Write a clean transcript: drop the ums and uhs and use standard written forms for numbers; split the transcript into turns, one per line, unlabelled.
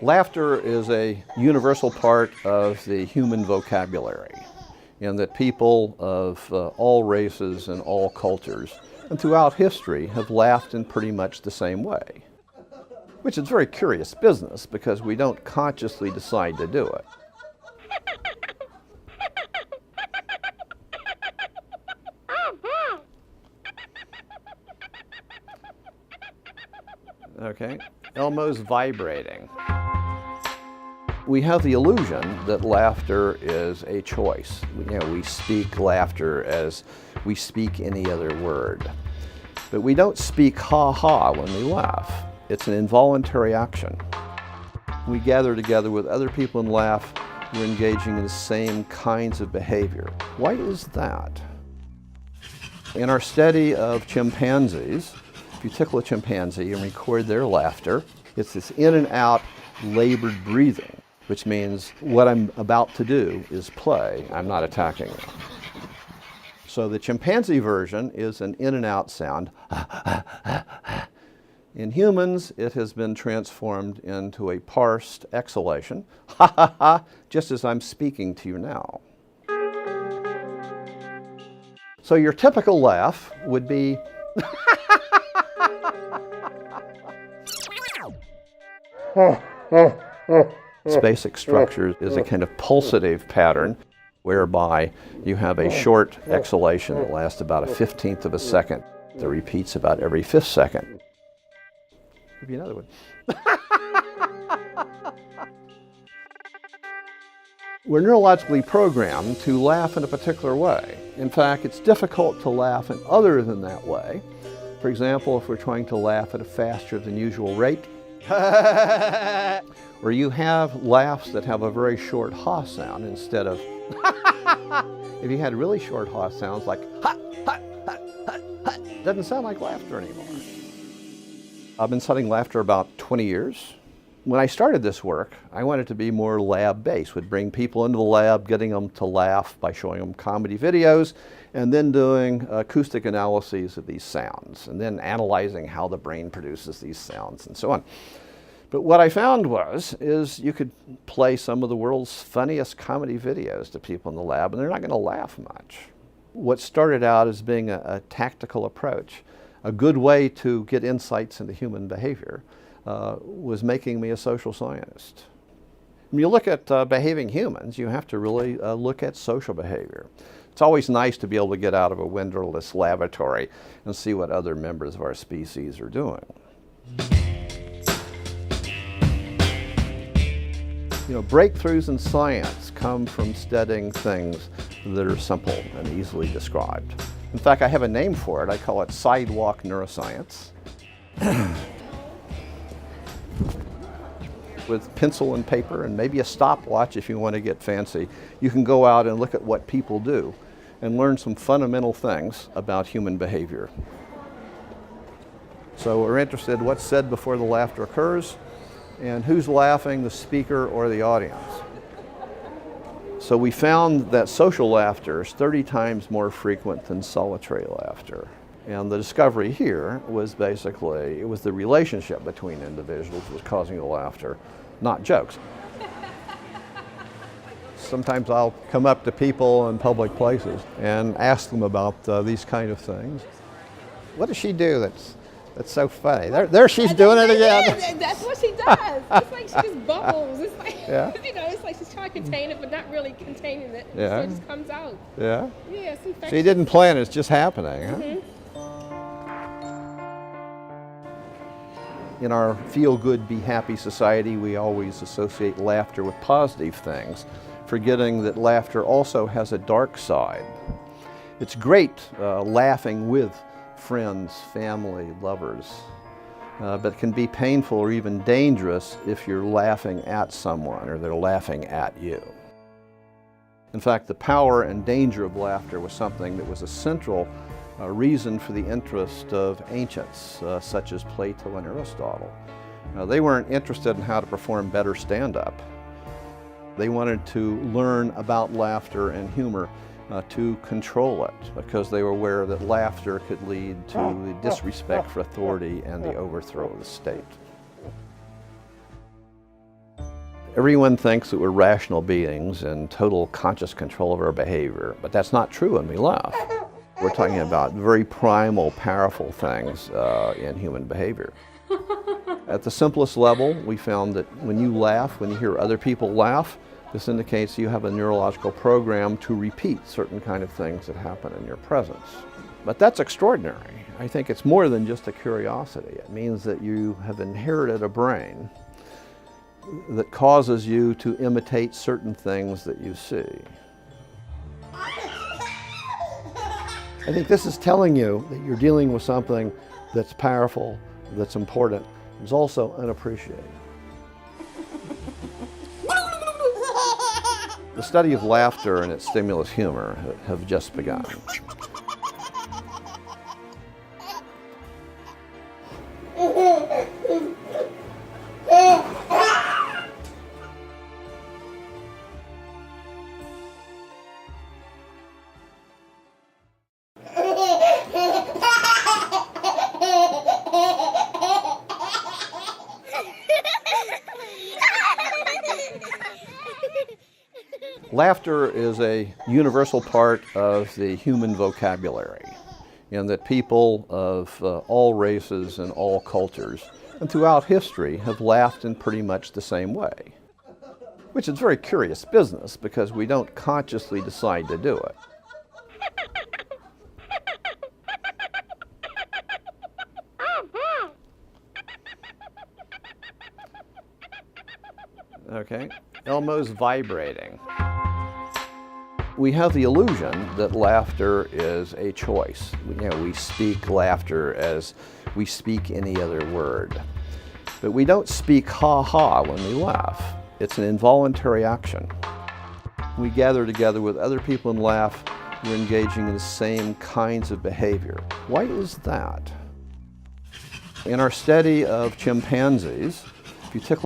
Laughter is a universal part of the human vocabulary, in that people of all races and all cultures and throughout history have laughed in pretty much the same way, which is very curious business because we don't consciously decide to do it. Okay, Elmo's vibrating. We have the illusion that laughter is a choice. We speak laughter as we speak any other word. But we don't speak ha-ha when we laugh. It's an involuntary action. We gather together with other people and laugh. We're engaging in the same kinds of behavior. Why is that? In our study of chimpanzees, if you tickle a chimpanzee and record their laughter, it's this in and out labored breathing, which means what I'm about to do is play. I'm not attacking you. So the chimpanzee version is an in and out sound. In humans, it has been transformed into a parsed exhalation, ha ha ha, just as I'm speaking to you now. So your typical laugh would be its basic structure is a kind of pulsative pattern whereby you have a short exhalation that lasts about a 1/15 of a second that repeats about every 5th second. Give you another one. We're neurologically programmed to laugh in a particular way. In fact, it's difficult to laugh in other than that way. For example, if we're trying to laugh at a faster than usual rate, or you have laughs that have a very short ha sound instead of if you had really short ha sounds like ha, ha, ha, ha, ha, doesn't sound like laughter anymore. I've been studying laughter about 20 years. When I started this work, I wanted to be more lab-based. Would bring people into the lab, getting them to laugh by showing them comedy videos, and then doing acoustic analyses of these sounds, and then analyzing how the brain produces these sounds, and so on. But what I found is you could play some of the world's funniest comedy videos to people in the lab, and they're not going to laugh much. What started out as being a tactical approach, a good way to get insights into human behavior, was making me a social scientist. When you look at behaving humans, you have to really look at social behavior. It's always nice to be able to get out of a windowless laboratory and see what other members of our species are doing. Breakthroughs in science come from studying things that are simple and easily described. In fact, I have a name for it. I call it sidewalk neuroscience. With pencil and paper and maybe a stopwatch if you want to get fancy, you can go out and look at what people do and learn some fundamental things about human behavior. So we're interested in what's said before the laughter occurs and who's laughing, the speaker or the audience. So we found that social laughter is 30 times more frequent than solitary laughter. And the discovery here was basically, it was the relationship between individuals that was causing the laughter, not jokes. Sometimes I'll come up to people in public places and ask them about these kind of things. What does she do that's so funny? There she's doing it again.
That's what she does. It's like she just bubbles. It's like,
yeah.
It's like she's trying to contain it, but not really containing it.
Yeah.
So it just comes out.
Yeah?
Yeah, it's infectious.
She didn't plan it, it's just happening, huh?
Mm-hmm.
In our feel-good, be-happy society, we always associate laughter with positive things, forgetting that laughter also has a dark side. It's great laughing with friends, family, lovers, but it can be painful or even dangerous if you're laughing at someone or they're laughing at you. In fact, the power and danger of laughter was something that was a central reason for the interest of ancients such as Plato and Aristotle. They weren't interested in how to perform better stand-up. They wanted to learn about laughter and humor to control it because they were aware that laughter could lead to the disrespect for authority and the overthrow of the state. Everyone thinks that we're rational beings in total conscious control of our behavior, but that's not true when we laugh. We're talking about very primal, powerful things in human behavior. At the simplest level, we found that when you laugh, when you hear other people laugh, this indicates you have a neurological program to repeat certain kind of things that happen in your presence. But that's extraordinary. I think it's more than just a curiosity. It means that you have inherited a brain that causes you to imitate certain things that you see. I think this is telling you that you're dealing with something that's powerful, that's important, is also unappreciated. The study of laughter and its stimulus humor have just begun. Laughter is a universal part of the human vocabulary, in that people of all races and all cultures and throughout history have laughed in pretty much the same way, which is very curious business because we don't consciously decide to do it. Okay, Elmo's vibrating. We have the illusion that laughter is a choice. We speak laughter as we speak any other word. But we don't speak ha-ha when we laugh. It's an involuntary action. We gather together with other people and laugh. We're engaging in the same kinds of behavior. Why is that? In our study of chimpanzees, if you tickle